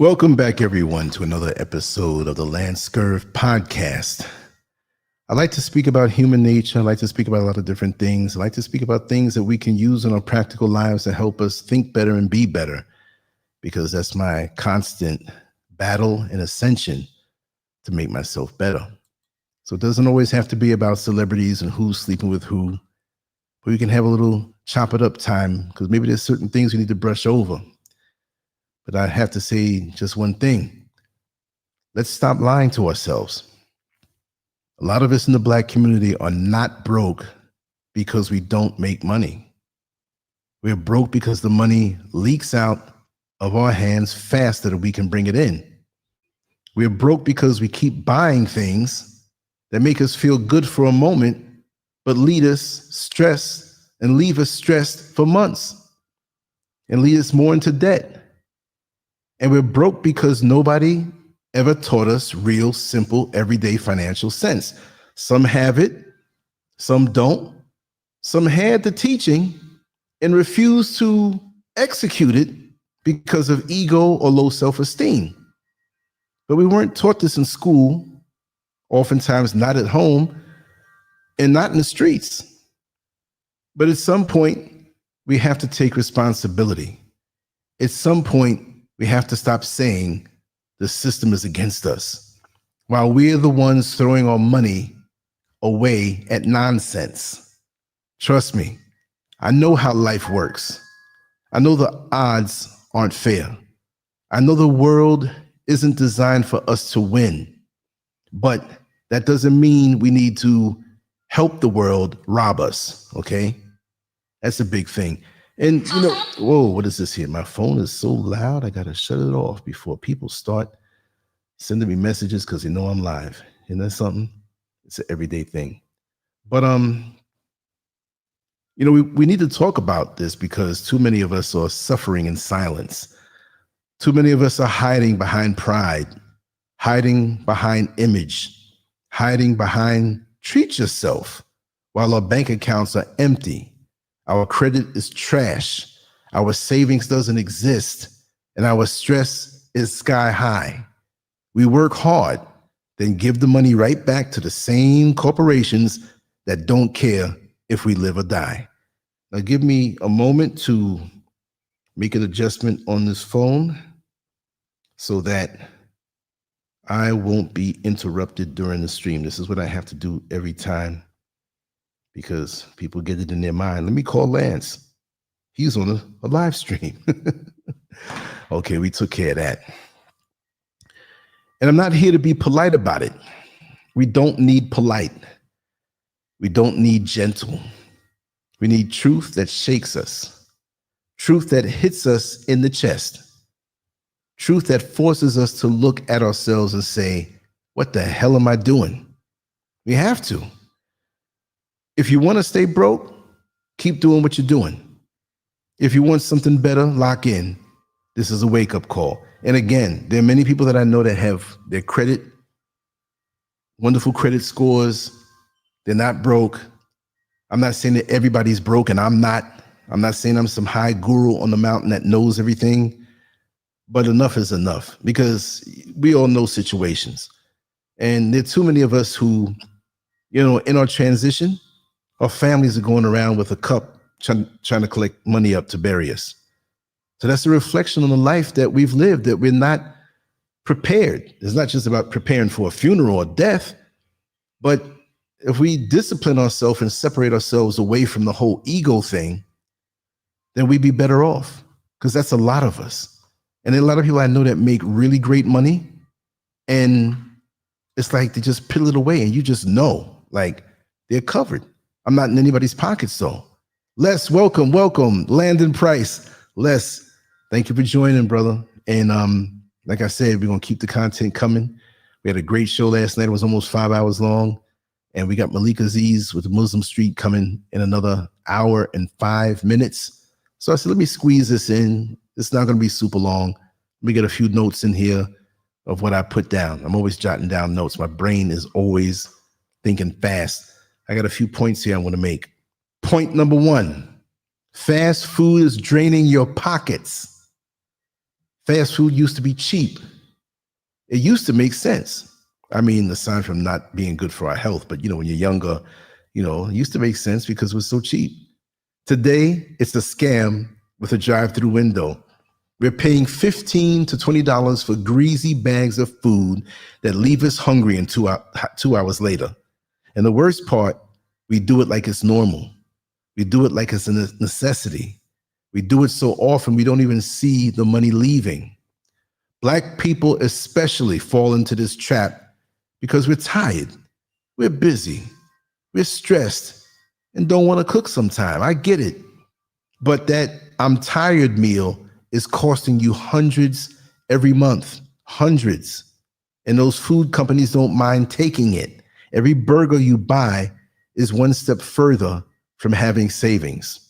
Welcome back, everyone, to another episode of the LanceScurv podcast. I like to speak about human nature. I like to speak about a lot of different things. I like to speak about things that we can use in our practical lives to help us think better and be better, because that's my constant battle and ascension to make myself better. So it doesn't always have to be about celebrities and who's sleeping with who, but we can have a little chop it up time, because maybe there's certain things we need to brush over. But I have to say just one thing. Let's stop lying to ourselves. A lot of us in the Black community are not broke because we don't make money. We're broke because the money leaks out of our hands faster than we can bring it in. We're broke because we keep buying things that make us feel good for a moment, but lead us stressed and leave us stressed for months and lead us more into debt. And we're broke because nobody ever taught us real, simple, everyday financial sense. Some have it, some don't. Some had the teaching and refused to execute it because of ego or low self-esteem. But we weren't taught this in school, oftentimes not at home, and not in the streets. But at some point, we have to take responsibility. At some point, we have to stop saying the system is against us, while we're the ones throwing our money away at nonsense. Trust me, I know how life works. I know the odds aren't fair. I know the world isn't designed for us to win, but that doesn't mean we need to help the world rob us, okay? That's a big thing. And, you know, whoa, what is this here? My phone is so loud, I got to shut it off before people start sending me messages because they know I'm live. Isn't that something? It's an everyday thing. But, you know, we need to talk about this because too many of us are suffering in silence. Too many of us are hiding behind pride, hiding behind image, hiding behind treat yourself, while our bank accounts are empty. Our credit is trash. Our savings doesn't exist. And our stress is sky high. We work hard, then give the money right back to the same corporations that don't care if we live or die. Now give me a moment to make an adjustment on this phone so that I won't be interrupted during the stream. This is what I have to do every time, because people get it in their mind. Let me call Lance. He's on a live stream. Okay, we took care of that. And I'm not here to be polite about it. We don't need polite. We don't need gentle. We need truth that shakes us. Truth that hits us in the chest. Truth that forces us to look at ourselves and say, what the hell am I doing? We have to. If you want to stay broke, keep doing what you're doing. If you want something better, lock in. This is a wake-up call. And again, there are many people that I know that have their credit, wonderful credit scores. They're not broke. I'm not saying that everybody's broke, and I'm not saying I'm some high guru on the mountain that knows everything, but enough is enough, because we all know situations. And there are too many of us who, you know, in our transition, our families are going around with a cup trying to collect money up to bury us. So that's a reflection on the life that we've lived, that we're not prepared. It's not just about preparing for a funeral or death, but if we discipline ourselves and separate ourselves away from the whole ego thing, then we'd be better off, because that's a lot of us. And there are a lot of people I know that make really great money, and it's like they just peel it away and you just know, like, they're covered. I'm not in anybody's pockets though. Les, welcome. Landon Price. Les, thank you for joining, brother. And like I said, we're gonna keep the content coming. We had a great show last night. It was almost 5 hours long. And we got Malik Aziz with Muslim Street coming in another hour and 5 minutes. So I said, let me squeeze this in. It's not gonna be super long. Let me get a few notes in here of what I put down. I'm always jotting down notes. My brain is always thinking fast. I got a few points here I want to make. Point number one, fast food is draining your pockets. Fast food used to be cheap. It used to make sense. I mean, aside from not being good for our health, but when you're younger, it used to make sense because it was so cheap. Today, it's a scam with a drive-through window. We're paying $15 to $20 for greasy bags of food that leave us hungry in 2 hours later. And the worst part, we do it like it's normal. We do it like it's a necessity. We do it so often we don't even see the money leaving. Black people especially fall into this trap because we're tired, we're busy, we're stressed, and don't want to cook sometime. I get it. But that I'm tired meal is costing you hundreds every month, hundreds. And those food companies don't mind taking it. Every burger you buy is one step further from having savings.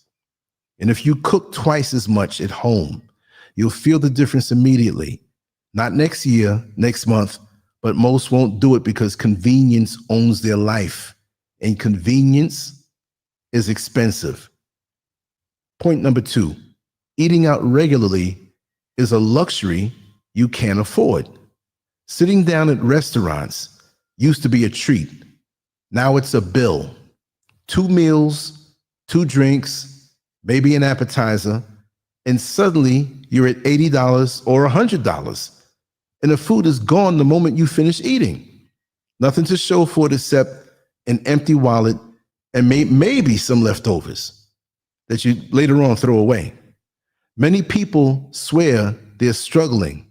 And if you cook twice as much at home, you'll feel the difference immediately. Not next year, next month, but most won't do it because convenience owns their life. And convenience is expensive. Point number 2, eating out regularly is a luxury you can't afford. Sitting down at restaurants used to be a treat. Now it's a bill. 2 meals, 2 drinks, maybe an appetizer, and suddenly you're at $80 or $100. And the food is gone the moment you finish eating. Nothing to show for it except an empty wallet and maybe some leftovers that you later on throw away. Many people swear they're struggling,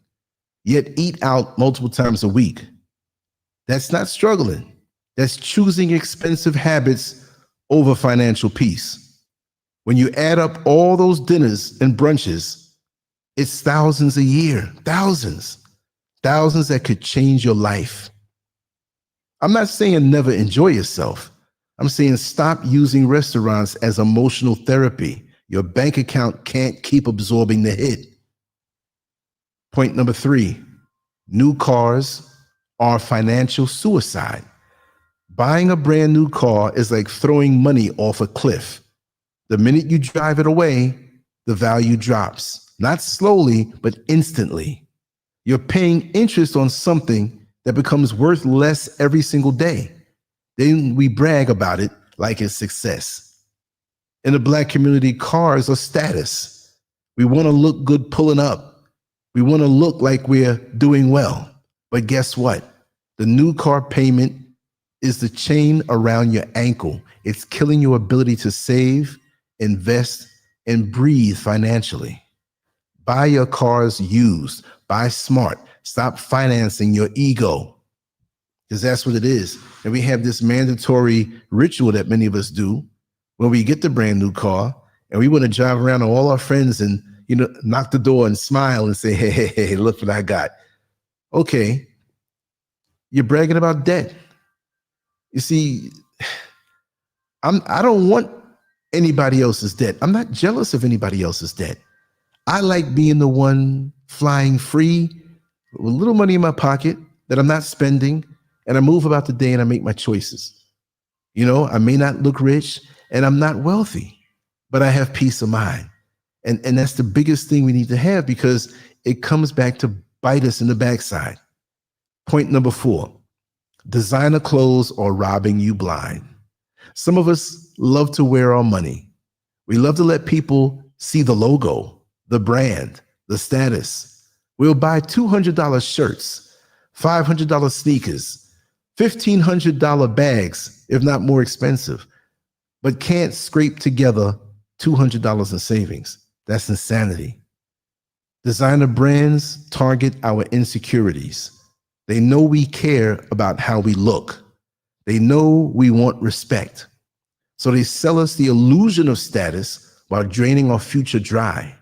yet eat out multiple times a week. That's not struggling. That's choosing expensive habits over financial peace. When you add up all those dinners and brunches, it's thousands a year, thousands that could change your life. I'm not saying never enjoy yourself. I'm saying stop using restaurants as emotional therapy. Your bank account can't keep absorbing the hit. Point number 3, new cars are financial suicide. Buying a brand new car is like throwing money off a cliff. The minute you drive it away, the value drops, not slowly, but instantly. You're paying interest on something that becomes worth less every single day. Then we brag about it like it's success. In the Black community, cars are status. We want to look good pulling up. We want to look like we're doing well. But guess what? The new car payment is the chain around your ankle. It's killing your ability to save, invest, and breathe financially. Buy your cars used. Buy smart. Stop financing your ego, because that's what it is. And we have this mandatory ritual that many of us do when we get the brand new car, and we want to drive around to all our friends and knock the door and smile and say, hey, look what I got. Okay, you're bragging about debt. You see, I don't want anybody else's debt. I'm not jealous of anybody else's debt. I like being the one flying free with a little money in my pocket that I'm not spending, and I move about the day and I make my choices. I may not look rich and I'm not wealthy, but I have peace of mind. And that's the biggest thing we need to have, because it comes back to bite us in the backside. Point number 4, designer clothes are robbing you blind. Some of us love to wear our money. We love to let people see the logo, the brand, the status. We'll buy $200 shirts, $500 sneakers, $1,500 bags, if not more expensive, but can't scrape together $200 in savings. That's insanity. Designer brands target our insecurities. They know we care about how we look. They know we want respect. So they sell us the illusion of status while draining our future dry.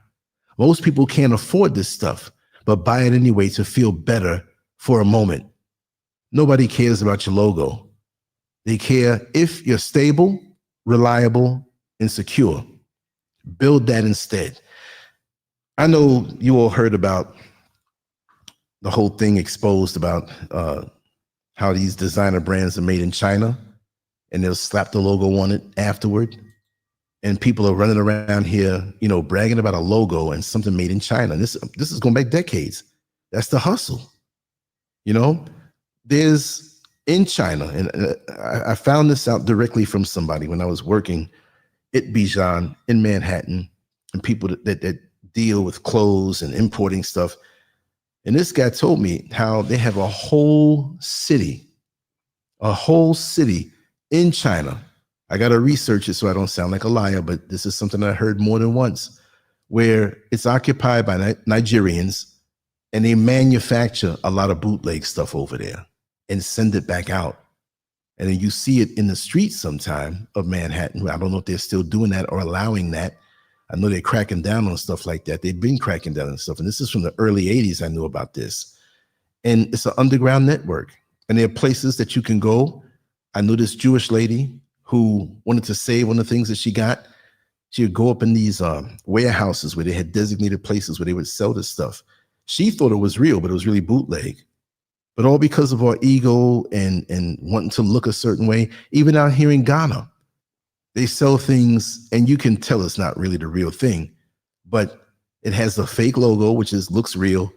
Most people can't afford this stuff, but buy it anyway to feel better for a moment. Nobody cares about your logo. They care if you're stable, reliable, and secure. Build that instead. I know you all heard about the whole thing exposed about how these designer brands are made in China, and they'll slap the logo on it afterward. and people are running around here, bragging about a logo and something made in China. This is going back decades. That's the hustle. There's in China, and I found this out directly from somebody when I was working at Bijan in Manhattan, and people that deal with clothes and importing stuff. And this guy told me how they have a whole city in China. I got to research it so I don't sound like a liar, but this is something I heard more than once, where it's occupied by Nigerians, and they manufacture a lot of bootleg stuff over there and send it back out. And then you see it in the streets sometime of Manhattan. I don't know if they're still doing that or allowing that. I know they're cracking down on stuff like that. They've been cracking down on stuff. And this is from the early 80s. I knew about this. And it's an underground network. And there are places that you can go. I knew this Jewish lady who wanted to save one of the things that she got. She would go up in these warehouses where they had designated places where they would sell this stuff. She thought it was real, but it was really bootleg. But all because of our ego and wanting to look a certain way. Even out here in Ghana, they sell things and you can tell it's not really the real thing, but it has a fake logo, which looks real,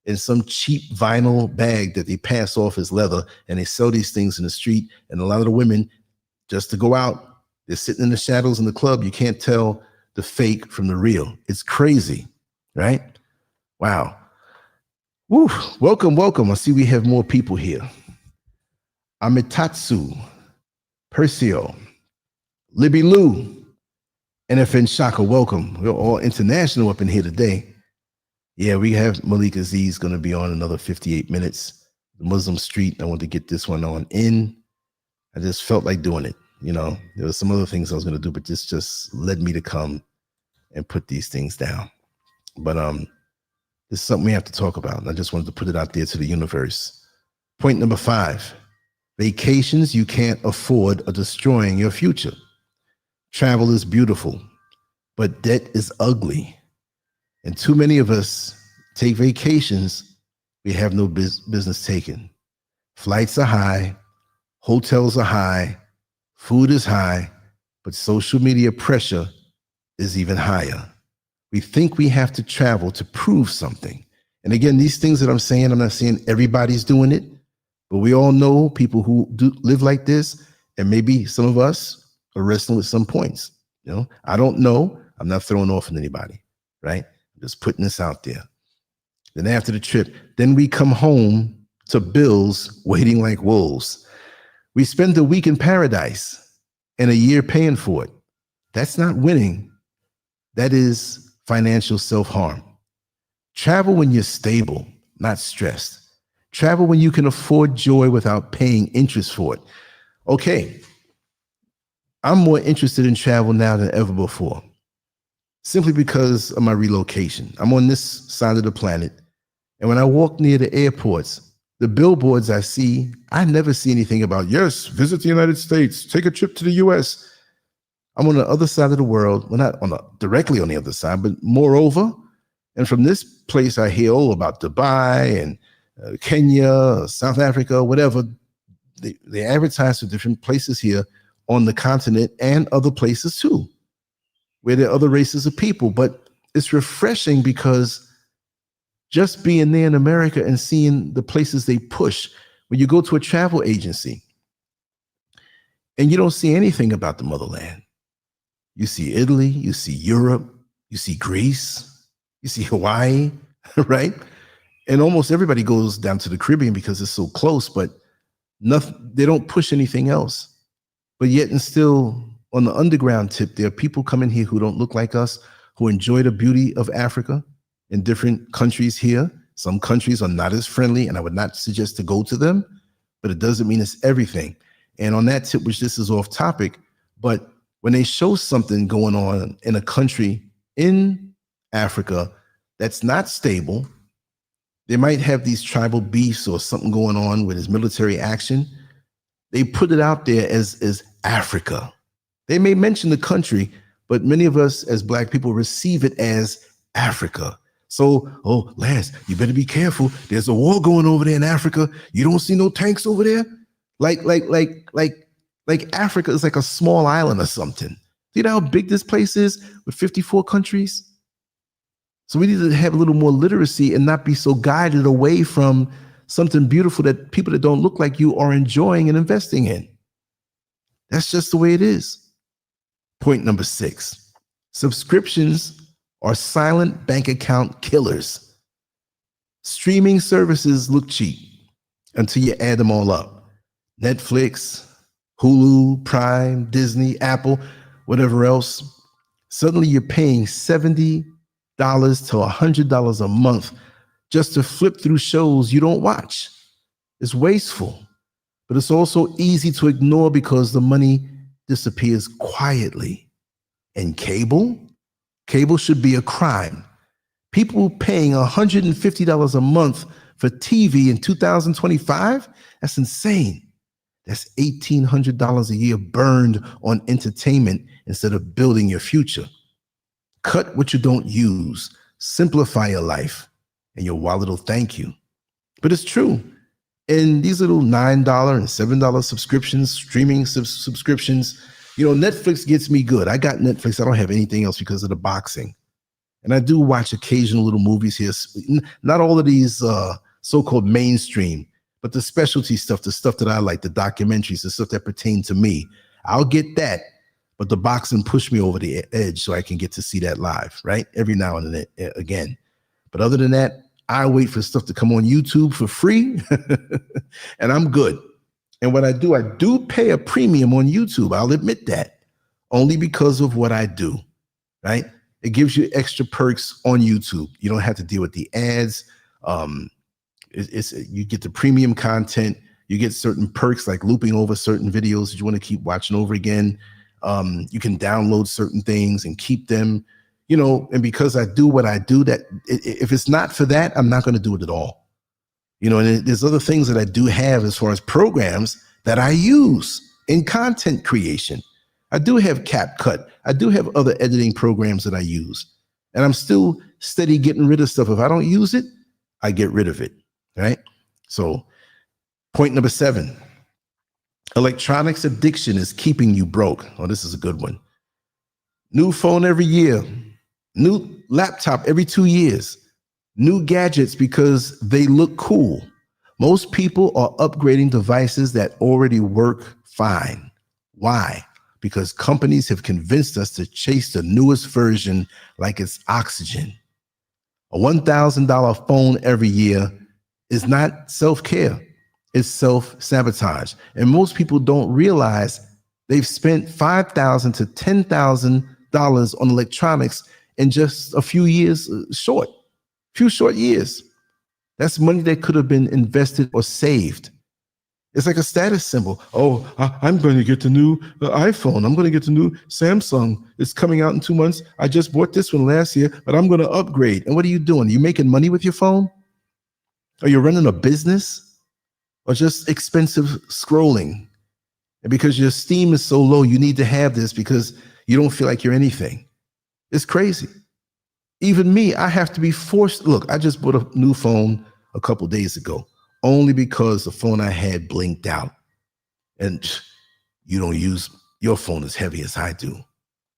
and some cheap vinyl bag that they pass off as leather, and they sell these things in the street. And a lot of the women, just to go out, they're sitting in the shadows in the club. You can't tell the fake from the real. It's crazy, right? Wow. Woo. Welcome. I see we have more people here. Amitatsu, Persio, Libby Lou, NFN Shaka, welcome. We're all international up in here today. Yeah, we have Malik Aziz going to be on another 58 minutes. The Muslim Street, I want to get this one on in. I just felt like doing it. There were some other things I was going to do, but this just led me to come and put these things down. But this is something we have to talk about. And I just wanted to put it out there to the universe. Point number 5, vacations you can't afford are destroying your future. Travel is beautiful, but debt is ugly. And too many of us take vacations we have no business taking. Flights are high, hotels are high, food is high, but social media pressure is even higher. We think we have to travel to prove something. And again, these things that I'm saying, I'm not saying everybody's doing it, but we all know people who do live like this, and maybe some of us are wrestling with some points. I don't know. I'm not throwing off on anybody, right? I'm just putting this out there. Then after the trip, then we come home to bills waiting like wolves. We spend a week in paradise and a year paying for it. That's not winning. That is financial self-harm. Travel when you're stable, not stressed. Travel when you can afford joy without paying interest for it. Okay, I'm more interested in travel now than ever before, simply because of my relocation. I'm on this side of the planet, and when I walk near the airports, the billboards I see, I never see anything about, yes, visit the United States, take a trip to the US. I'm on the other side of the world. Well, not directly on the other side, but moreover. And from this place, I hear all about Dubai and Kenya, South Africa, whatever. They advertise for different places here on the continent and other places too, where there are other races of people. But it's refreshing because just being there in America and seeing the places they push, when you go to a travel agency and you don't see anything about the motherland. You see Italy, you see Europe, you see Greece, you see Hawaii, right? And almost everybody goes down to the Caribbean because it's so close, but they don't push anything else. But yet and still, on the underground tip, there are people coming here who don't look like us, who enjoy the beauty of Africa in different countries here. Some countries are not as friendly, and I would not suggest to go to them, but it doesn't mean it's everything. And on that tip, which this is off topic, but when they show something going on in a country in Africa that's not stable, they might have these tribal beefs or something going on with his military action. They put it out there as Africa. They may mention the country, but many of us as Black people receive it as Africa. So, oh, Lance, you better be careful. There's a war going over there in Africa. You don't see no tanks over there? Like Africa is like a small island or something. Do you know how big this place is with 54 countries? So we need to have a little more literacy and not be so guided away from something beautiful that people that don't look like you are enjoying and investing in. That's just the way it is. Point number 6, subscriptions are silent bank account killers. Streaming services look cheap until you add them all up. Netflix, Hulu, Prime, Disney, Apple, whatever else. Suddenly you're paying $70 to $100 a month just to flip through shows you don't watch. It's wasteful, but it's also easy to ignore because the money disappears quietly. And cable should be a crime. People paying $150 a month for TV in 2025, that's insane. That's $1,800 a year burned on entertainment instead of building your future. Cut what you don't use, simplify your life, and your wallet will thank you. But it's true. And these little $9 and $7 subscriptions, streaming subscriptions, Netflix gets me good. I got Netflix. I don't have anything else because of the boxing. And I do watch occasional little movies here. Not all of these so-called mainstream, but the specialty stuff, the stuff that I like, the documentaries, the stuff that pertain to me. I'll get that. But the boxing pushed me over the edge so I can get to see that live, right? Every now and then again. But other than that, I wait for stuff to come on YouTube for free and I'm good. And what I do pay a premium on YouTube. I'll admit that, only because of what I do, right? It gives you extra perks on YouTube. You don't have to deal with the ads. You get the premium content. You get certain perks like looping over certain videos that you want to keep watching over again. You can download certain things and keep them, and because I do what I do, that if it's not for that, I'm not going to do it at all. And there's other things that I do have as far as programs that I use in content creation. I do have CapCut. I do have other editing programs that I use. And I'm still steady getting rid of stuff. If I don't use it, I get rid of it, right? So point number 7, electronics addiction is keeping you broke. Oh, this is a good one. New phone every year, new laptop every 2 years, new gadgets because they look cool. Most people are upgrading devices that already work fine. Why? Because companies have convinced us to chase the newest version like it's oxygen. A $1,000 phone every year is not self-care. It's self-sabotage. And most people don't realize they've spent $5,000 to $10,000 on electronics in just a few years short years. That's money that could have been invested or saved. It's like a status symbol. Oh, I'm going to get the new iPhone. I'm going to get the new Samsung. It's coming out in 2 months. I just bought this one last year, but I'm going to upgrade. And what are you doing? Are you making money with your phone? Are you running a business? Or just expensive scrolling? And because your esteem is so low, you need to have this because you don't feel like you're anything. It's crazy. Even me, I have to be forced. Look, I just bought a new phone a couple days ago, only because the phone I had blinked out. And you don't use your phone as heavy as I do.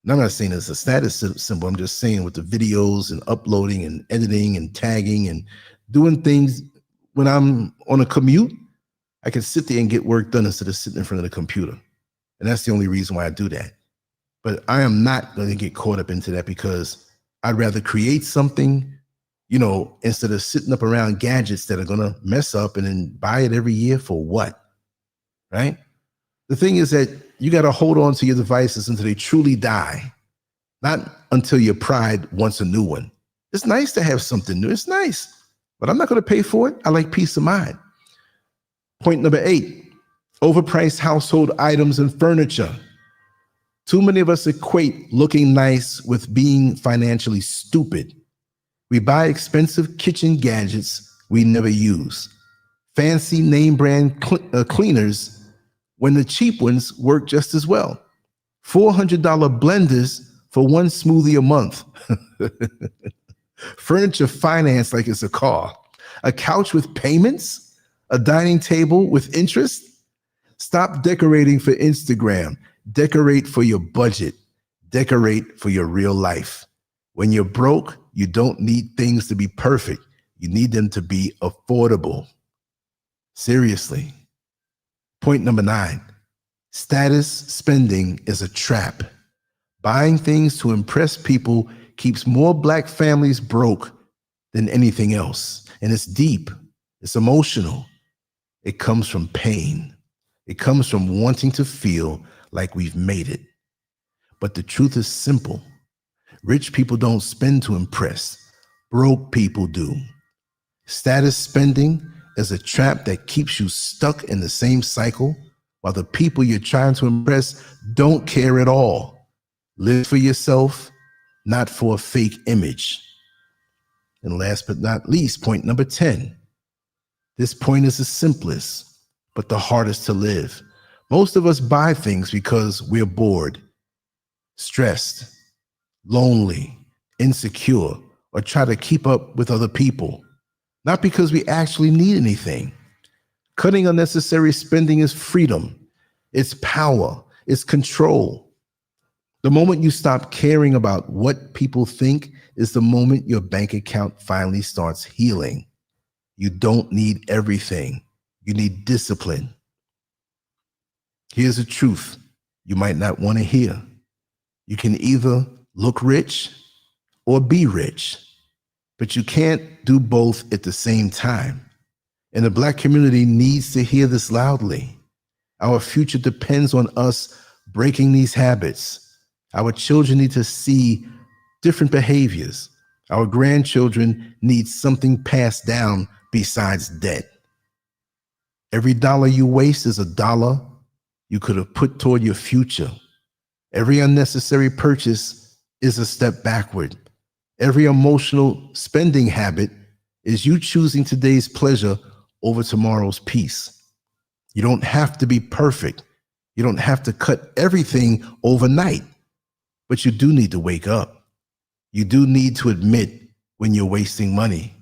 And I'm not saying it's a status symbol. I'm just saying with the videos and uploading and editing and tagging and doing things when I'm on a commute, I can sit there and get work done instead of sitting in front of the computer. And that's the only reason why I do that. But I am not going to get caught up into that because I'd rather create something, instead of sitting up around gadgets that are going to mess up and then buy it every year for what, right? The thing is that you got to hold on to your devices until they truly die, not until your pride wants a new one. It's nice to have something new. It's nice, but I'm not going to pay for it. I like peace of mind. Point number 8, overpriced household items and furniture. Too many of us equate looking nice with being financially stupid. We buy expensive kitchen gadgets we never use, fancy name brand cleaners when the cheap ones work just as well. $400 blenders for one smoothie a month. Furniture financed like it's a car. A couch with payments? A dining table with interest? Stop decorating for Instagram. Decorate for your budget. Decorate for your real life. When you're broke, you don't need things to be perfect. You need them to be affordable. Seriously. Point number 9. Status spending is a trap. Buying things to impress people keeps more Black families broke than anything else. And it's deep. It's emotional. It comes from pain. It comes from wanting to feel like we've made it. But the truth is simple. Rich people don't spend to impress. Broke people do. Status spending is a trap that keeps you stuck in the same cycle while the people you're trying to impress don't care at all. Live for yourself, not for a fake image. And last but not least, point number 10. This point is the simplest, but the hardest to live. Most of us buy things because we're bored, stressed, lonely, insecure, or try to keep up with other people, not because we actually need anything. Cutting unnecessary spending is freedom. It's power. It's control. The moment you stop caring about what people think is the moment your bank account finally starts healing. You don't need everything. You need discipline. Here's the truth you might not want to hear. You can either look rich or be rich, but you can't do both at the same time. And the Black community needs to hear this loudly. Our future depends on us breaking these habits. Our children need to see different behaviors. Our grandchildren need something passed down besides debt. Every dollar you waste is a dollar you could have put toward your future. Every unnecessary purchase is a step backward. Every emotional spending habit is you choosing today's pleasure over tomorrow's peace. You don't have to be perfect. You don't have to cut everything overnight, but you do need to wake up. You do need to admit when you're wasting money.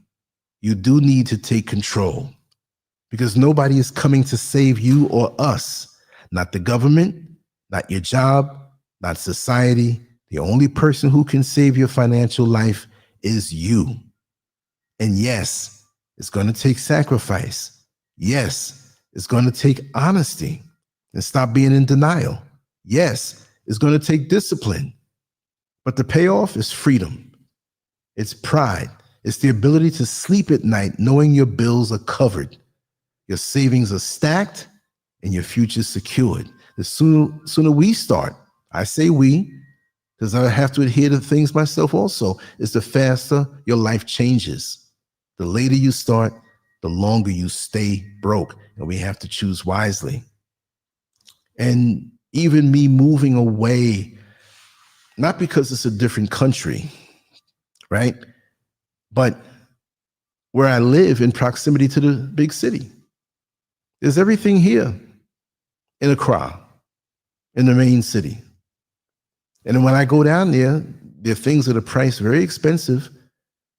You do need to take control because nobody is coming to save you or us. Not the government, not your job, not society. The only person who can save your financial life is you. And yes, it's going to take sacrifice. Yes, it's going to take honesty and stop being in denial. Yes, it's going to take discipline. But the payoff is freedom. It's pride. It's the ability to sleep at night knowing your bills are covered, your savings are stacked, and your future secured. The sooner we start, I say we, because I have to adhere to things myself also, is the faster your life changes. The later you start, the longer you stay broke, and we have to choose wisely. And even me moving away, not because it's a different country, right? But where I live in proximity to the big city. There's everything here in Accra, in the main city. And when I go down there, there are things that are priced very expensive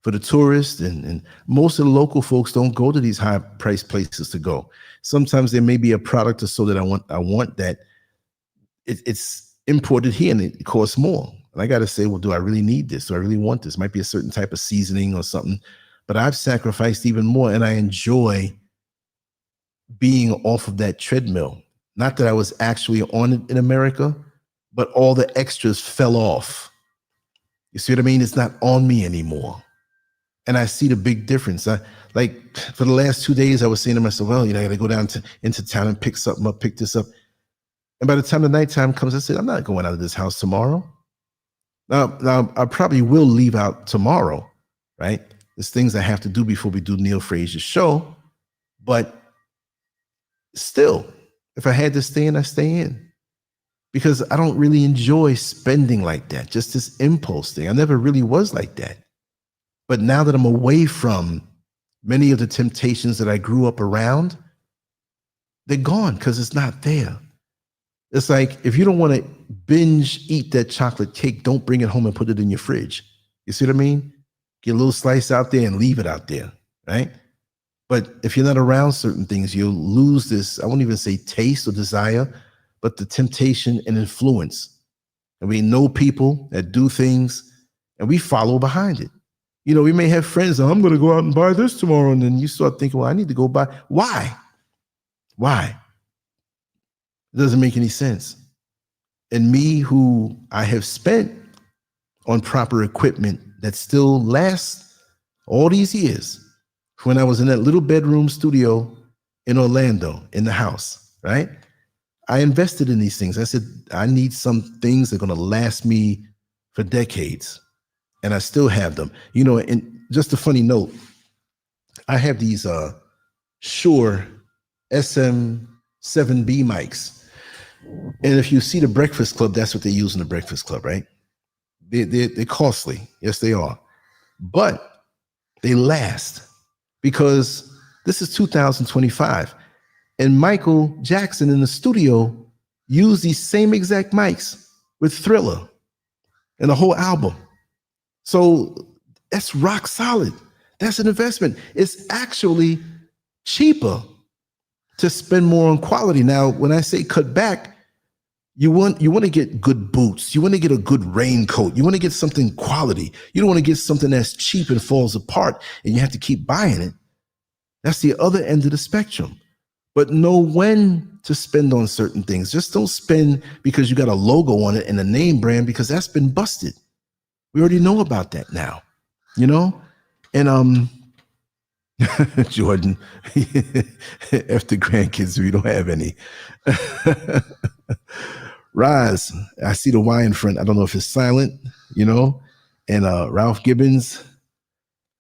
for the tourists, and most of the local folks don't go to these high price places to go. Sometimes there may be a product or so that I want that it's imported here and it costs more. And I got to say, well, do I really need this? Do I really want this? Might be a certain type of seasoning or something, but I've sacrificed even more, and I enjoy being off of that treadmill. Not that I was actually on it in America, but all the extras fell off. You see what I mean? It's not on me anymore. And I see the big difference. Like for the last 2 days, I was saying to myself, well, I got to go down into town and pick something up, pick this up. And by the time the nighttime comes, I said, I'm not going out of this house tomorrow. Now I probably will leave out tomorrow, right? There's things I have to do before we do Neil Frazier's show. But still, if I had to stay in, I stay in. Because I don't really enjoy spending like that, just this impulse thing. I never really was like that. But now that I'm away from many of the temptations that I grew up around, they're gone because it's not there. It's like, if you don't want to binge eat that chocolate cake, don't bring it home and put it in your fridge. You see what I mean? Get a little slice out there and leave it out there, right? But if you're not around certain things, you'll lose this, I won't even say taste or desire, but the temptation and influence. And we know people that do things and we follow behind it. You know, we may have friends, I'm going to go out and buy this tomorrow. And then you start thinking, well, I need to go buy. Why? Why? It doesn't make any sense. And me, who I have spent on proper equipment that still lasts all these years, when I was in that little bedroom studio in Orlando, in the house, right? I invested in these things. I said, I need some things that are going to last me for decades. And I still have them. You know, and just a funny note, I have these Shure SM7B mics. And if you see the Breakfast Club, that's what they use in the Breakfast Club, right? They're costly. Yes, they are. But they last because this is 2025. And Michael Jackson in the studio used these same exact mics with Thriller and the whole album. So that's rock solid. That's an investment. It's actually cheaper to spend more on quality. Now, when I say cut back, you want to get good boots. You want to get a good raincoat. You want to get something quality. You don't want to get something that's cheap and falls apart and you have to keep buying it. That's the other end of the spectrum. But know when to spend on certain things. Just don't spend because you got a logo on it and a name brand, because that's been busted. We already know about that now, you know? And Jordan, after grandkids, we don't have any. Rise, I see the Y in front. I don't know if it's silent, you know? And Ralph Gibbons.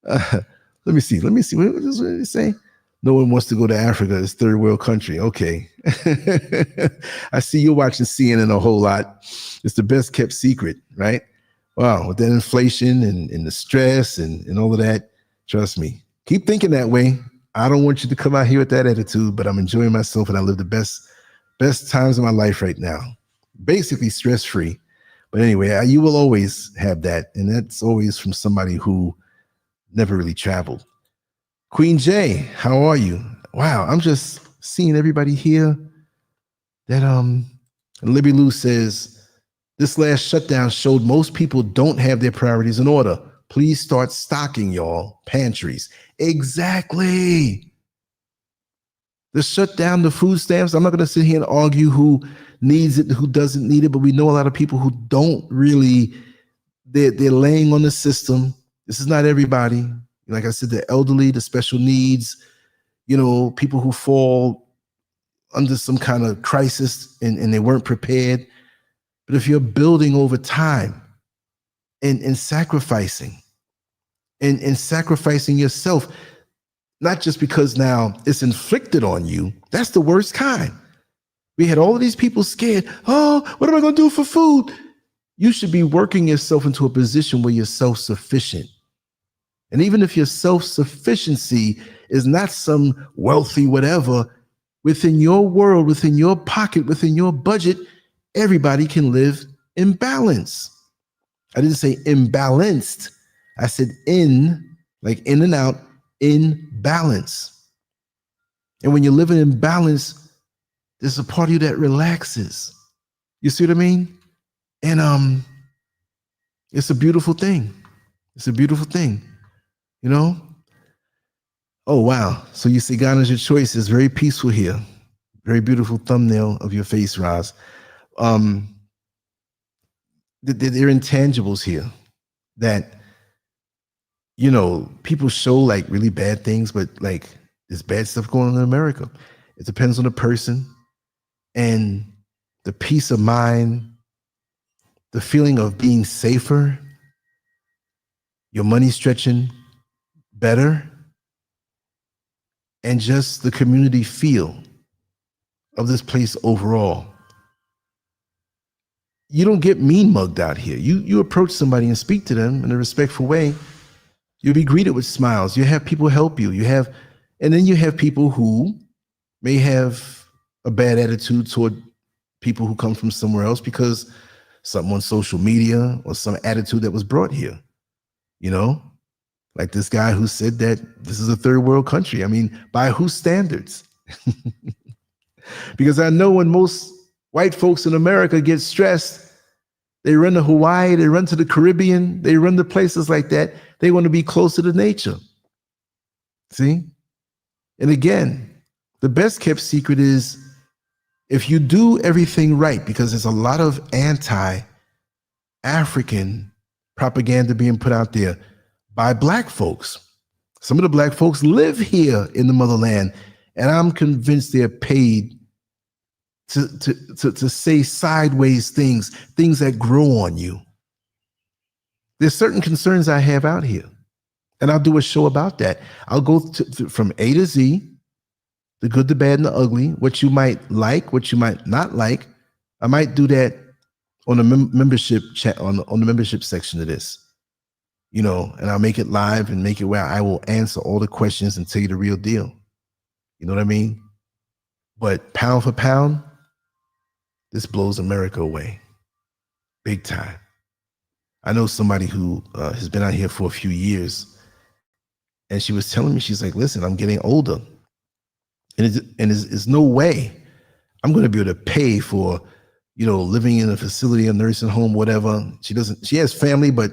Let me see. What does it say? No one wants to go to Africa. It's third world country. Okay. I see you're watching CNN a whole lot. It's the best kept secret, right? Wow. With that inflation and the stress and all of that, trust me. Keep thinking that way. I don't want you to come out here with that attitude, but I'm enjoying myself and I live the best times of my life right now. Basically stress-free. But anyway, you will always have that. And that's always from somebody who never really traveled. Queen J, how are you? Wow, I'm just seeing everybody here. That Libby Lou says, this last shutdown showed most people don't have their priorities in order. Please start stocking y'all pantries. Exactly. The shutdown, the food stamps, I'm not going to sit here and argue who needs it, who doesn't need it, but we know a lot of people who don't really, they're laying on the system. This is not everybody. Like I said, the elderly, the special needs, you know, people who fall under some kind of crisis and they weren't prepared. But if you're building over time and sacrificing and sacrificing yourself, not just because now it's inflicted on you, that's the worst kind. We had all of these people scared. Oh, what am I going to do for food? You should be working yourself into a position where you're self-sufficient. And even if your self-sufficiency is not some wealthy whatever, within your world, within your pocket, within your budget, everybody can live in balance. I didn't say imbalanced. I said in, like in and out, in balance. And when you're living in balance, there's a part of you that relaxes. You see what I mean? And it's a beautiful thing. It's a beautiful thing. You know? Oh, wow. So you see Ghana's your choice is very peaceful here. Very beautiful thumbnail of your face, Roz. There are intangibles here that, you know, people show like really bad things, but like there's bad stuff going on in America. It depends on the person and the peace of mind, the feeling of being safer, your money stretching better, and just the community feel of this place overall. You don't get mean mugged out here. You approach somebody and speak to them in a respectful way. You'll be greeted with smiles. You have people help you. And then you have people who may have a bad attitude toward people who come from somewhere else because something on social media or some attitude that was brought here, you know? Like this guy who said that this is a third world country. I mean, by whose standards? Because I know when most white folks in America get stressed, They run to Hawaii, they run to the Caribbean, they run to places like that. They want to be closer to nature. See? And again, the best kept secret is if you do everything right, because there's a lot of anti-African propaganda being put out there by Black folks. Some of the Black folks live here in the motherland, and I'm convinced they're paid to say sideways things that grow on you. There's certain concerns I have out here, and I'll do a show about that. I'll go from A to Z, the good, the bad, and the ugly, what you might like, what you might not like. I might do that on the membership chat, on the membership section of this, you know, and I'll make it live and make it where I will answer all the questions and tell you the real deal. You know what I mean? But pound for pound, this blows America away, big time. I know somebody who has been out here for a few years, and she was telling me, she's like, listen, I'm getting older, and there's no way I'm going to be able to pay for, you know, living in a facility, a nursing home, whatever. She has family, but,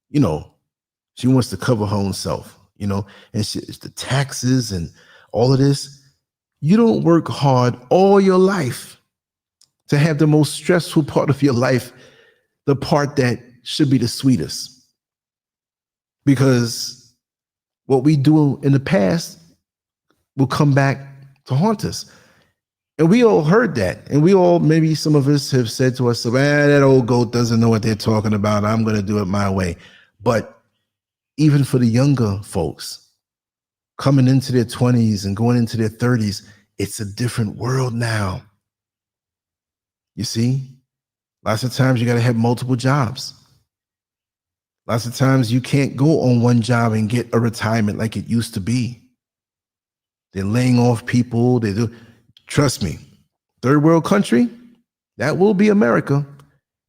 you know, she wants to cover her own self, you know, and it's the taxes and all of this. You don't work hard all your life to have the most stressful part of your life, the part that should be the sweetest. Because what we do in the past will come back to haunt us. And we all heard that. And we all, maybe some of us have said to ourselves, that old goat doesn't know what they're talking about. I'm going to do it my way. But even for the younger folks coming into their 20s and going into their 30s, it's a different world now. You see, lots of times you got to have multiple jobs. Lots of times you can't go on one job and get a retirement like it used to be. They're laying off people. They do. Trust me, third world country, that will be America.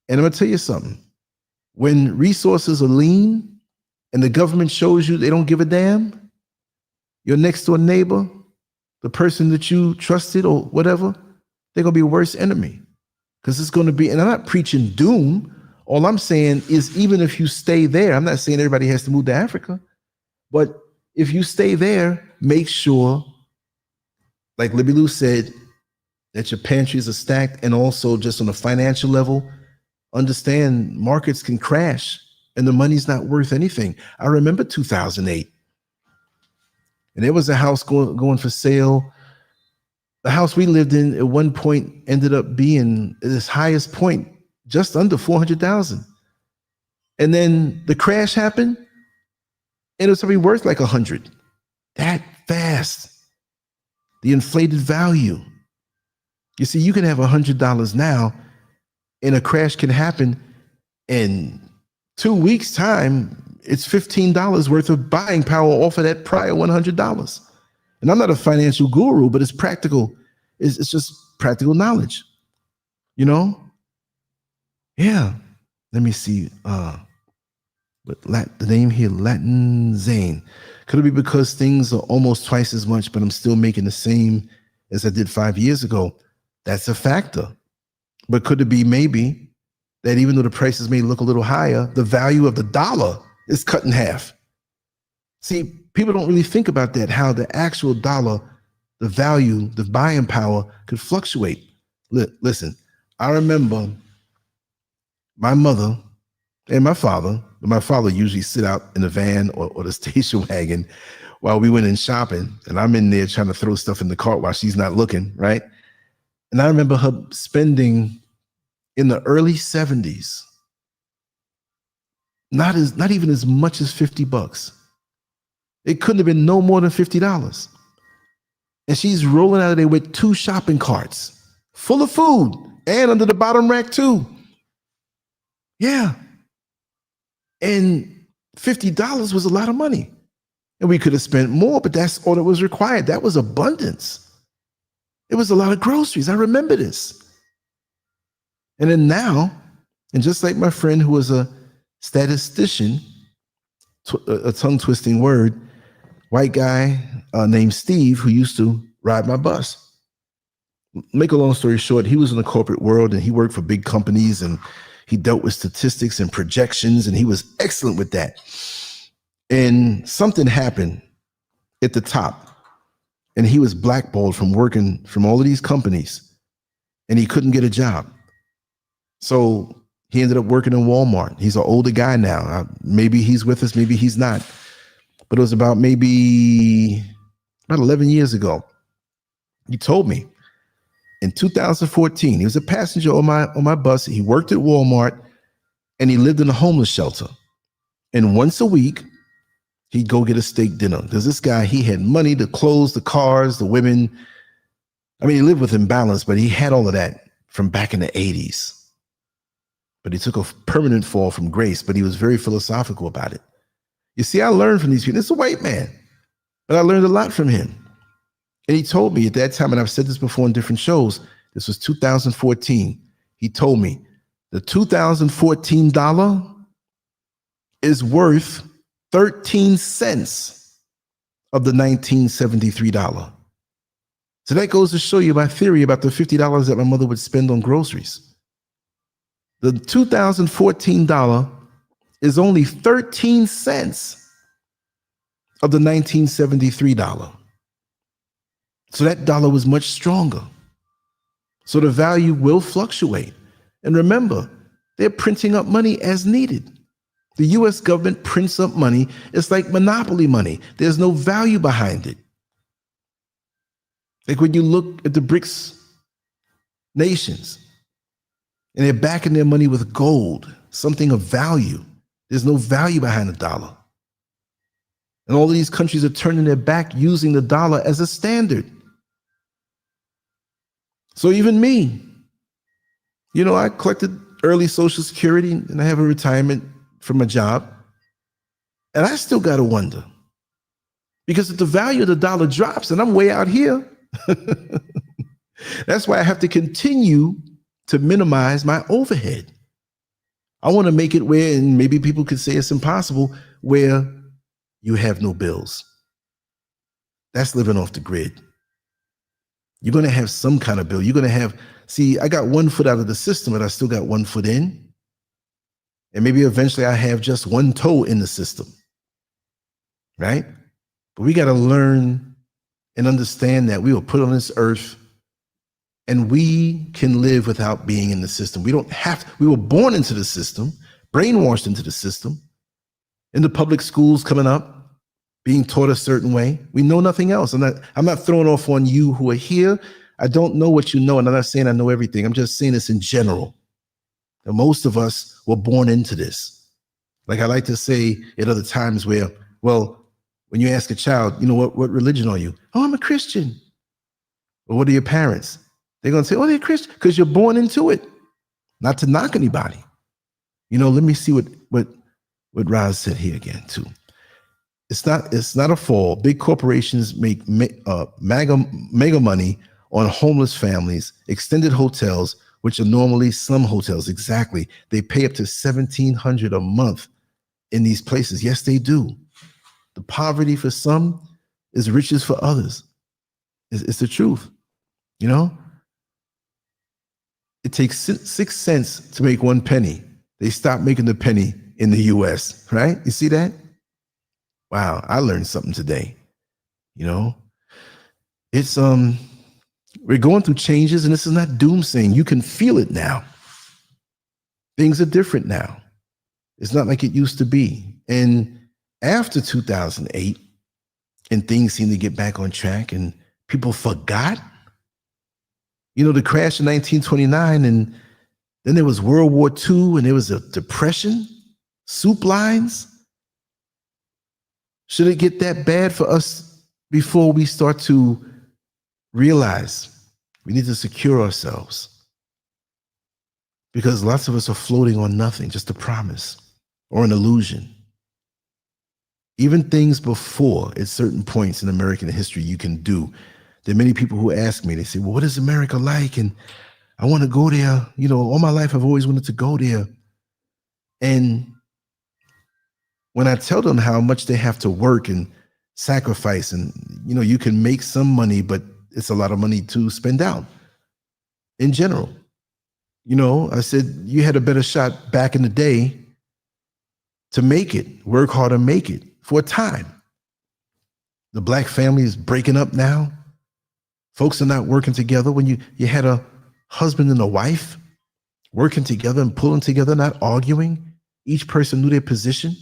And I'm going to tell you something. When resources are lean and the government shows you they don't give a damn, your next door neighbor, the person that you trusted or whatever, they're going to be a worse enemy. Because it's going to be, and I'm not preaching doom. All I'm saying is, even if you stay there, I'm not saying everybody has to move to Africa, but if you stay there, make sure, like Libby Lou said, that your pantries are stacked, and also just on a financial level, understand markets can crash and the money's not worth anything. I remember 2008, and there was a house going for sale. The house we lived in at one point ended up being at its highest point, just under 400,000. And then the crash happened, and it was probably worth like 100. That fast. The inflated value. You see, you can have $100 now, and a crash can happen in 2 weeks' time. It's $15 worth of buying power off of that prior $100. And I'm not a financial guru, but it's practical. It's just practical knowledge, you know? Yeah. Let me see. But the name here, Latin Zane. Could it be because things are almost twice as much, but I'm still making the same as I did 5 years ago? That's a factor. But could it be maybe that even though the prices may look a little higher, the value of the dollar is cut in half? See, people don't really think about that, how the actual dollar, the value, the buying power could fluctuate. Listen, I remember my mother and my father usually sit out in the van or the station wagon while we went in shopping, and I'm in there trying to throw stuff in the cart while she's not looking, right? And I remember her spending in the early 70s, not even as much as $50. It couldn't have been no more than $50. And she's rolling out of there with 2 shopping carts full of food, and under the bottom rack too. Yeah. And $50 was a lot of money. And we could have spent more, but that's all that was required. That was abundance. It was a lot of groceries. I remember this. And then now, and just like my friend who was a statistician, a tongue-twisting word, white guy named Steve, who used to ride my bus. Make a long story short, he was in the corporate world and he worked for big companies, and He dealt with statistics and projections, and he was excellent with that. And something happened at the top, and he was blackballed from working from all of these companies, and he couldn't get a job. So he ended up working in Walmart. He's an older guy now. Maybe he's with us, maybe he's not. But it was about 11 years ago. He told me in 2014, he was a passenger on my bus. He worked at Walmart, and he lived in a homeless shelter. And once a week, he'd go get a steak dinner. Because this guy, he had money, the clothes, the cars, the women. I mean, he lived with imbalance, but he had all of that from back in the 80s. But he took a permanent fall from grace, but he was very philosophical about it. You see, I learned from these people. It's a white man, but I learned a lot from him. And he told me at that time, and I've said this before in different shows, this was 2014. He told me the 2014 dollar is worth 13 cents of the 1973 dollar. So that goes to show you my theory about the $50 that my mother would spend on groceries. The 2014 dollar is only 13 cents of the 1973 dollar. So that dollar was much stronger. So the value will fluctuate. And remember, they're printing up money as needed. The US government prints up money. It's like monopoly money. There's no value behind it. Like when you look at the BRICS nations, and they're backing their money with gold, something of value. There's no value behind the dollar. And all of these countries are turning their back using the dollar as a standard. So even me, I collected early Social Security and I have a retirement from a job. And I still got to wonder, because if the value of the dollar drops and I'm way out here, that's why I have to continue to minimize my overhead. I want to make it where, and maybe people could say it's impossible, where you have no bills. That's living off the grid. You're going to have some kind of bill. You're going to have, I got 1 foot out of the system, but I still got 1 foot in. And maybe eventually I have just 1 toe in the system, right? But we got to learn and understand that we were put on this earth and we can live without being in the system. We don't have to. We were born into the system, brainwashed into the system, in the public schools coming up, being taught a certain way. We know nothing else. I'm not throwing off on you who are here. I don't know what you know, and I'm not saying I know everything. I'm just saying this in general. And most of us were born into this. Like I like to say at other times where, well, when you ask a child, what religion are you? Oh, I'm a Christian. Well, what are your parents? They're going to say, oh, they're Christian, because you're born into it. Not to knock anybody. Let me see what Raz said here again, too. It's not a fall. Big corporations make mega money on homeless families, extended hotels, which are normally slum hotels. Exactly. They pay up to $1,700 a month in these places. Yes, they do. The poverty for some is riches for others. It's the truth. It takes 6 cents to make 1 penny. They stopped making the penny in the US, right? You see that? Wow, I learned something today. It's we're going through changes, and this is not doomsaying. You can feel it now. Things are different now. It's not like it used to be. And after 2008, and things seem to get back on track, and people forgot. The crash in 1929, and then there was World War II, and there was a depression, soup lines. Should it get that bad for us before we start to realize we need to secure ourselves? Because lots of us are floating on nothing, just a promise or an illusion. Even things before, at certain points in American history, you can do. There are many people who ask me, they say, well, what is America like? And I want to go there. All my life I've always wanted to go there. And when I tell them how much they have to work and sacrifice, and you can make some money, but it's a lot of money to spend out in general. I said, you had a better shot back in the day to make it, work hard and make it for a time. The black family is breaking up now. Folks are not working together. When you had a husband and a wife working together and pulling together, not arguing, each person knew their position.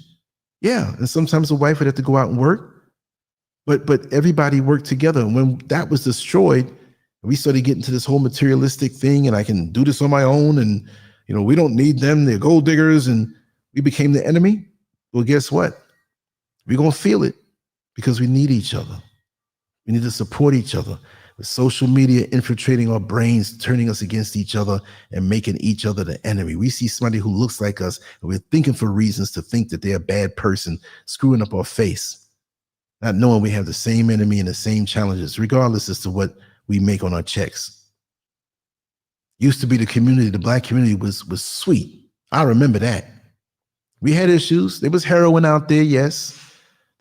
Yeah, and sometimes the wife would have to go out and work, but everybody worked together. And when that was destroyed, we started getting to this whole materialistic thing, and I can do this on my own, and we don't need them, they're gold diggers, and we became the enemy. Well, guess what? We're gonna feel it because we need each other. We need to support each other. With social media infiltrating our brains, turning us against each other and making each other the enemy. We see somebody who looks like us and we're thinking for reasons to think that they're a bad person, screwing up our face, not knowing we have the same enemy and the same challenges, regardless as to what we make on our checks. Used to be the community, the black community was sweet. I remember that. We had issues. There was heroin out there, yes.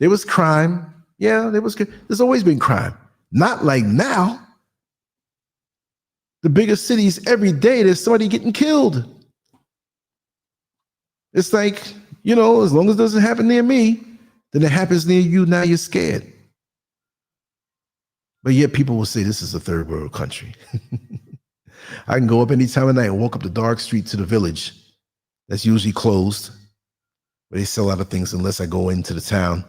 There was crime. Yeah, there's always been crime. Not like now. The biggest cities, every day there's somebody getting killed. It's like, as long as it doesn't happen near me, then it happens near you, now you're scared. But yet people will say this is a third world country. I can go up any time of night and walk up the dark street to the village that's usually closed, where they sell a lot of things unless I go into the town.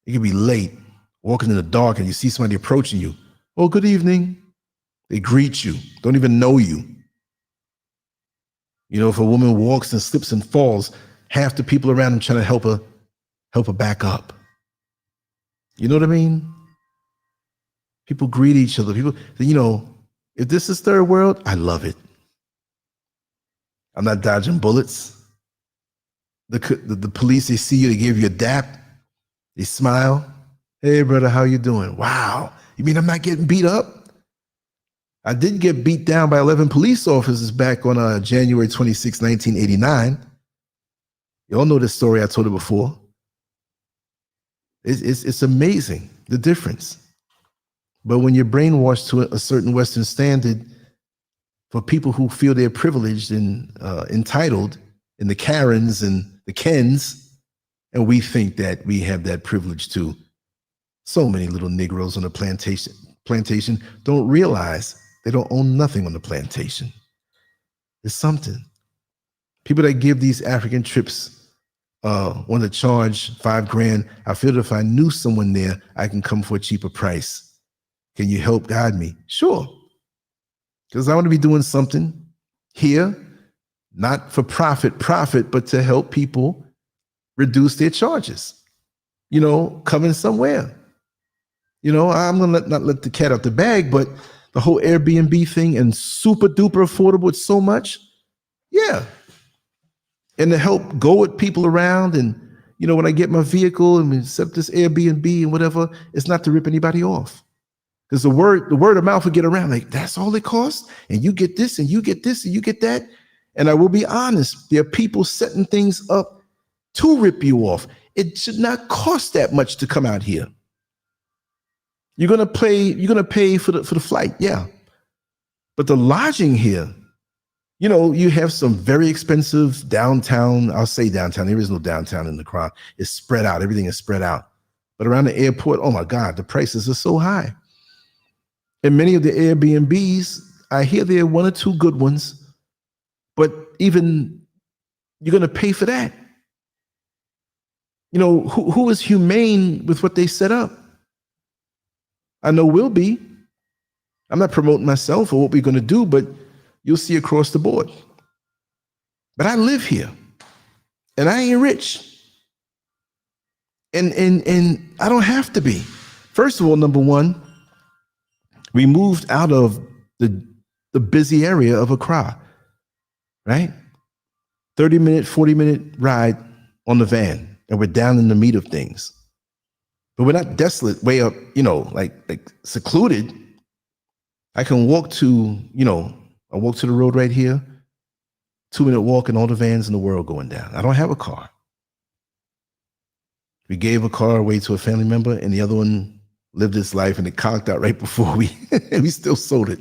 It could be late, walking in the dark, and you see somebody approaching you. Oh, good evening. They greet you, don't even know you. If a woman walks and slips and falls, half the people around them trying to help her back up. You know what I mean? People greet each other. People, if this is third world, I love it. I'm not dodging bullets. The police, they see you, they give you a dap, they smile. Hey, brother, how you doing? Wow. You mean I'm not getting beat up? I did get beat down by 11 police officers back on January 26, 1989. You all know this story. I told it before. It's amazing, the difference. But when you're brainwashed to a certain Western standard, for people who feel they're privileged and entitled, and the Karens and the Kens, and we think that we have that privilege too. So many little Negroes on the plantation don't realize they don't own nothing on the plantation. It's something. People that give these African trips want to charge $5,000. I feel that if I knew someone there, I can come for a cheaper price. Can you help guide me? Sure. Because I want to be doing something here, not for profit, but to help people reduce their charges. Coming somewhere. I'm going to not let the cat out the bag, but the whole Airbnb thing and super duper affordable, it's so much. Yeah. And to help go with people around. And, when I get my vehicle and set up this Airbnb and whatever, it's not to rip anybody off. Because the word of mouth will get around like, that's all it costs. And you get this and you get this and you get that. And I will be honest, there are people setting things up to rip you off. It should not cost that much to come out here. You're gonna pay for the flight, yeah. But the lodging here, you have some very expensive downtown. I'll say downtown. There is no downtown in the crowd. It's spread out. Everything is spread out. But around the airport, oh my God, the prices are so high. And many of the Airbnbs, I hear there are one or two good ones, but even you're gonna pay for that. Who is humane with what they set up? I know we'll be. I'm not promoting myself or what we're going to do, but you'll see across the board. But I live here, and I ain't rich, and I don't have to be. First of all, number one, we moved out of the busy area of Accra, right? 30-minute, 40-minute ride on the van, and we're down in the meat of things. But we're not desolate, way up, like secluded. I can walk to, I walk to the road right here, 2-minute walk, and all the vans in the world going down. I don't have a car. We gave a car away to a family member, and the other one lived its life, and it conked out right before we still sold it.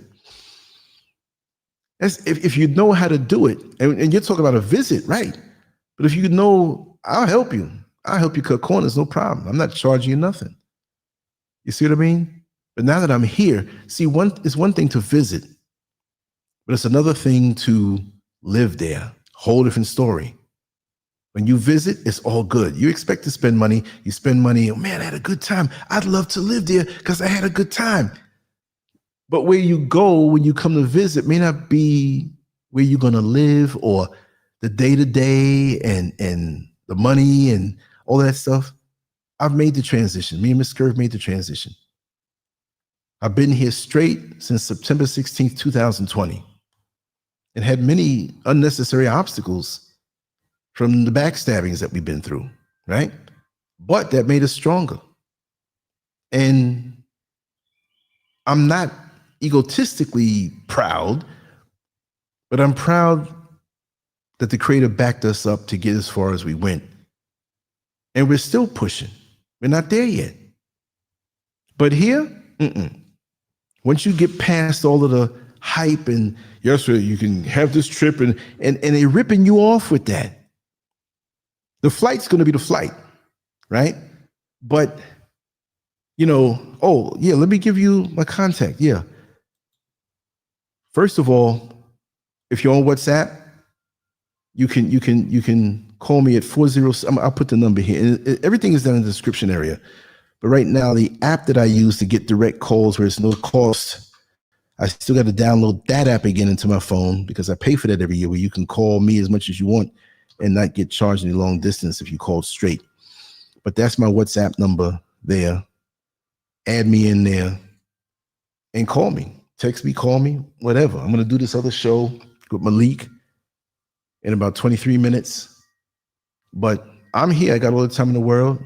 If you know how to do it, and you're talking about a visit, right? But if you know, I'll help you. I'll help you cut corners, no problem. I'm not charging you nothing. You see what I mean? But now that I'm here, see, it's one thing to visit, but it's another thing to live there. Whole different story. When you visit, it's all good. You expect to spend money. You spend money. Oh man, I had a good time. I'd love to live there because I had a good time. But where you go when you come to visit may not be where you're going to live, or the day-to-day and the money and all that stuff. I've made the transition. Me and Miss Curve made the transition. I've been here straight since September 16th, 2020, and had many unnecessary obstacles from the backstabbings that we've been through, right? But that made us stronger. And I'm not egotistically proud, but I'm proud that the Creator backed us up to get as far as we went. And we're still pushing. We're not there yet. But here, once you get past all of the hype and yes, sir, you can have this trip and they're ripping you off with that. The flight's going to be the flight, right? But, you know, oh yeah, let me give you my contact. Yeah. First of all, if you're on WhatsApp, you can call me at 40. I'll put the number here. Everything is down in the description area. But right now, the app that I use to get direct calls where it's no cost, I still got to download that app again into my phone because I pay for that every year, where you can call me as much as you want and not get charged any long distance if you call straight. But that's my WhatsApp number there. Add me in there and call me. Text me, call me, whatever. I'm going to do this other show with Malik in about 23 minutes. But I'm here. I got all the time in the world.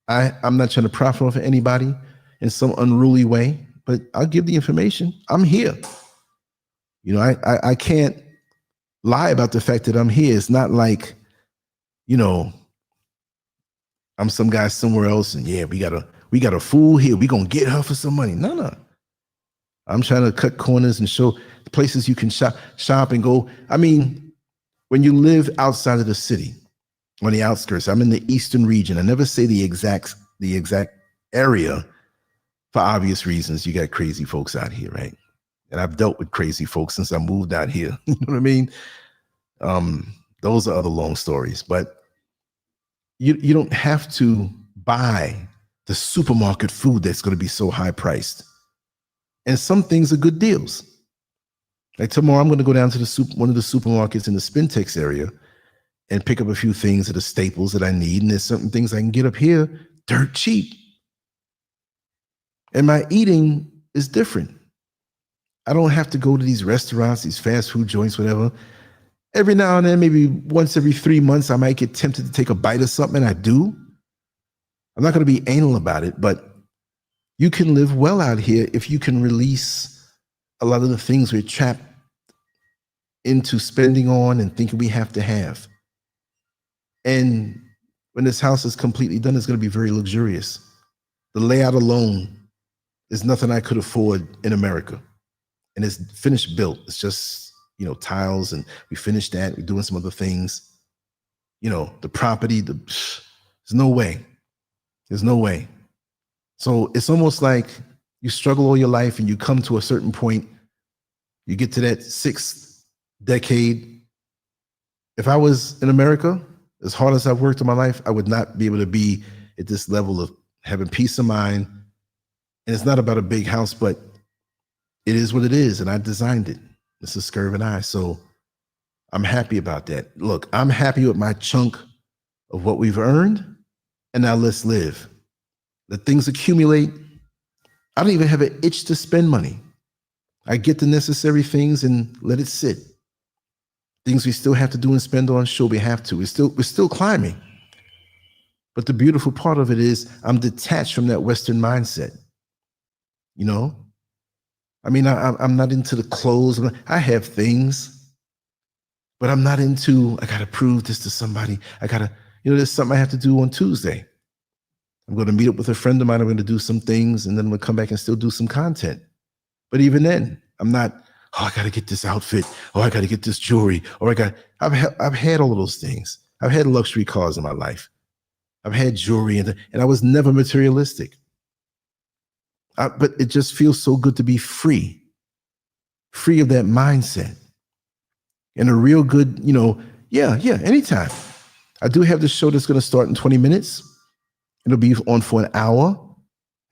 I'm not trying to profit off of anybody in some unruly way, but I'll give the information. I'm here. You know, I can't lie about the fact that I'm here. It's not like, you know, I'm some guy somewhere else and yeah, we got a fool here. We gonna get her for some money. No. I'm trying to cut corners and show places you can shop and go. I mean, when you live outside of the city, on the outskirts, I'm in the eastern region. I never say the exact area for obvious reasons. You got crazy folks out here, right? And I've dealt with crazy folks since I moved out here. You know what I mean? Those are other long stories, but you don't have to buy the supermarket food that's going to be so high priced. And some things are good deals. Like tomorrow, I'm going to go down to one of the supermarkets in the Spintex area and pick up a few things that are staples that I need. And there's certain things I can get up here dirt cheap. And my eating is different. I don't have to go to these restaurants, these fast food joints, whatever. Every now and then, maybe once every 3 months, I might get tempted to take a bite of something, and I do. I'm not going to be anal about it, but you can live well out here if you can release a lot of the things we're trapped into spending on and thinking we have to have. And when this house is completely done, it's going to be very luxurious. The layout alone is nothing I could afford in America. And it's finished built. It's just, you know, tiles, and we finished that. We're doing some other things. You know, the property, there's no way. There's no way. So it's almost like you struggle all your life and you come to a certain point, you get to that 6th decade. If I was in America, as hard as I've worked in my life, I would not be able to be at this level of having peace of mind. And it's not about a big house, but it is what it is. And I designed it. This is Scurv and I. So I'm happy about that. Look, I'm happy with my chunk of what we've earned. And now let's live. Let things accumulate. I don't even have an itch to spend money. I get the necessary things and let it sit. Things we still have to do and spend on, sure, we have to. We're still climbing. But the beautiful part of it is I'm detached from that Western mindset. You know? I mean, I'm not into the clothes. I have things, but I'm not into, I got to prove this to somebody. There's something I have to do on Tuesday. I'm going to meet up with a friend of mine. I'm going to do some things, and then we'll come back and still do some content. But even then, I'm not Oh, I got to get this outfit. Oh, I got to get this jewelry. Or I've had all of those things. I've had luxury cars in my life. I've had jewelry, and I was never materialistic. But it just feels so good to be free of that mindset. And a real good, anytime. I do have this show that's going to start in 20 minutes. It'll be on for an hour.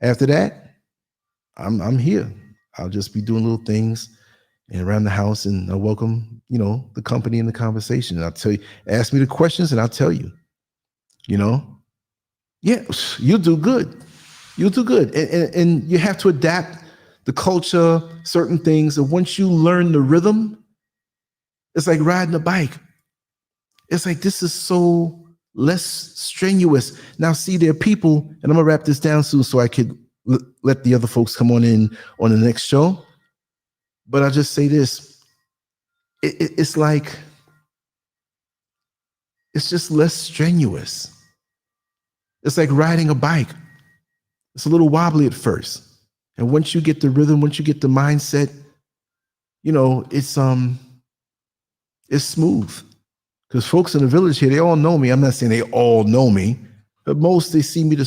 After that, I'm here. I'll just be doing little things and around the house, and I'll welcome, the company and the conversation. And I'll tell you, ask me the questions and I'll tell you, yeah, you'll do good. You'll do good. And you have to adapt the culture, certain things. And once you learn the rhythm, it's like riding a bike. It's like, this is so less strenuous. Now, see, there are people, and I'm going to wrap this down soon so I could let the other folks come on in on the next show. But I'll just say this. It's like, it's just less strenuous. It's like riding a bike. It's a little wobbly at first. And once you get the rhythm, once you get the mindset, it's smooth. Because folks in the village here, they all know me. I'm not saying they all know me, but most, they see me, the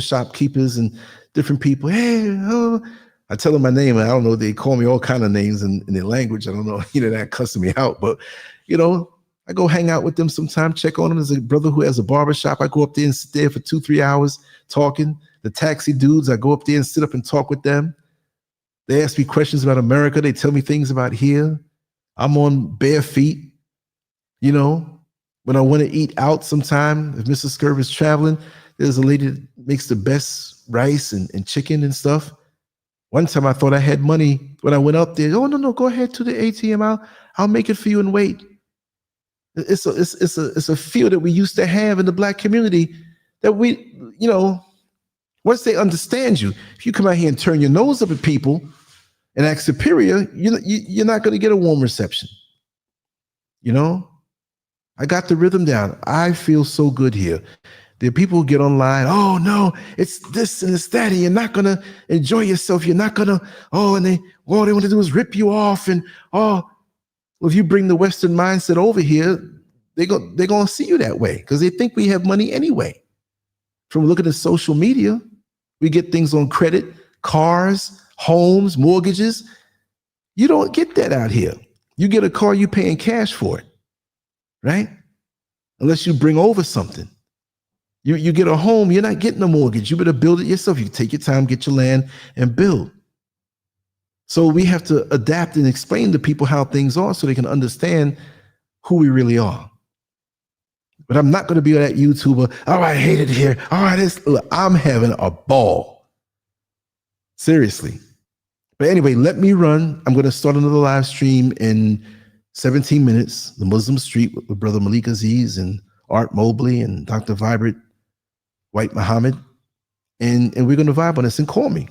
shopkeepers and different people. Hey, I tell them my name, and I don't know, they call me all kind of names in their language. I don't know, that cussing me out, but, I go hang out with them sometime, check on them. There's a brother who has a barber shop. I go up there and sit there for 2-3 hours talking. The taxi dudes, I go up there and sit up and talk with them. They ask me questions about America. They tell me things about here. I'm on bare feet. When I want to eat out sometime, if Mrs. Scurv is traveling, there's a lady that makes the best rice and chicken and stuff. One time I thought I had money when I went up there. Oh, no, go ahead to the ATM. I'll make it for you and wait. It's a feel that we used to have in the Black community that we, once they understand you, if you come out here and turn your nose up at people and act superior, you're not going to get a warm reception. I got the rhythm down. I feel so good here. There are people who get online. Oh, no, it's this and it's that. And you're not going to enjoy yourself. You're not going to, and they want to do is rip you off. And, if you bring the Western mindset over here, they're going to see you that way because they think we have money anyway. From looking at social media, we get things on credit, cars, homes, mortgages. You don't get that out here. You get a car, you're paying cash for it, right? Unless you bring over something. You get a home, you're not getting a mortgage. You better build it yourself. You take your time, get your land, and build. So we have to adapt and explain to people how things are so they can understand who we really are. But I'm not going to be that YouTuber. Oh, I hate it here. All right, look, I'm having a ball. Seriously. But anyway, let me run. I'm going to start another live stream in 17 minutes, the Muslim Street with Brother Malik Aziz and Art Mobley and Dr. Vibrant White Muhammad. And we're going to vibe on this, and call me.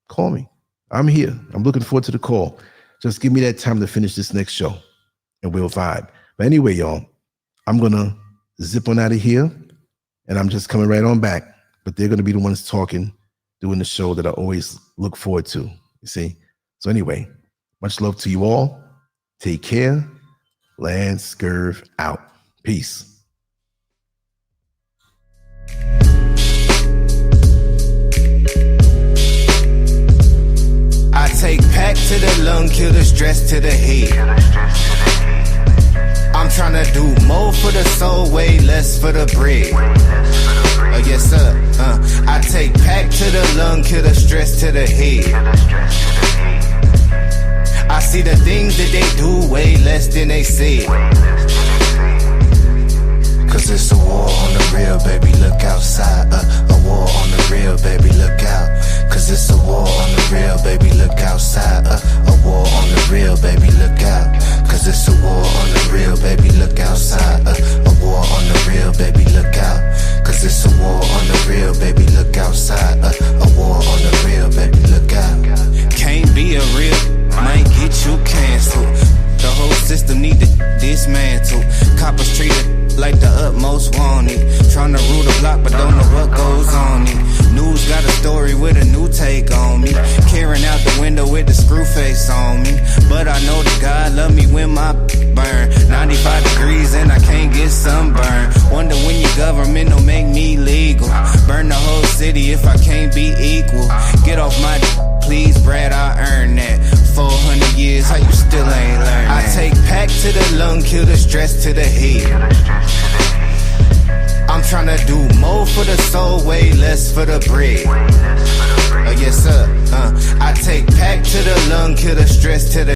Call me. I'm here. I'm looking forward to the call. Just give me that time to finish this next show and we'll vibe. But anyway, y'all, I'm going to zip on out of here and I'm just coming right on back. But they're going to be the ones talking, doing the show that I always look forward to. You see? So anyway, much love to you all. Take care. LanceScurv out. Peace. I take pack to the lung, kill the stress to the head. I'm tryna do more for the soul, way less for the bread. Oh yes sir. I take pack to the lung, kill the stress to the head. I see the things that they do way less than they said. Cause it's a war on the real, baby, look outside. A war on the real, baby, look out. Cause it's a war on the real, baby, look outside. A war on the real, baby, look out. Cause it's a war on the real, baby, look outside. A war on the real, baby, look out. Cause it's a war on the real, baby, look outside. A war on the real, baby, look out. Can't be a real, might get you canceled. The whole system need to dismantle. Coppers treated like the utmost. most wanted. Tryna rule the block, but don't know what goes on it. News got a story with a new take on me. Carrying out the window with the screw face on me. But I know that God love me when my burn. 95 degrees and I can't get sunburn. Wonder when your government don't make me legal. Burn the whole city if I can't be equal. Get off my please, Brad, I earned that. 400 years, how you still ain't learned that? I take pack to the lung, kill the stress to the head. I'm tryna do more for the soul, way less for the bread. Yes sir, I take pack to the lung, kill the stress to the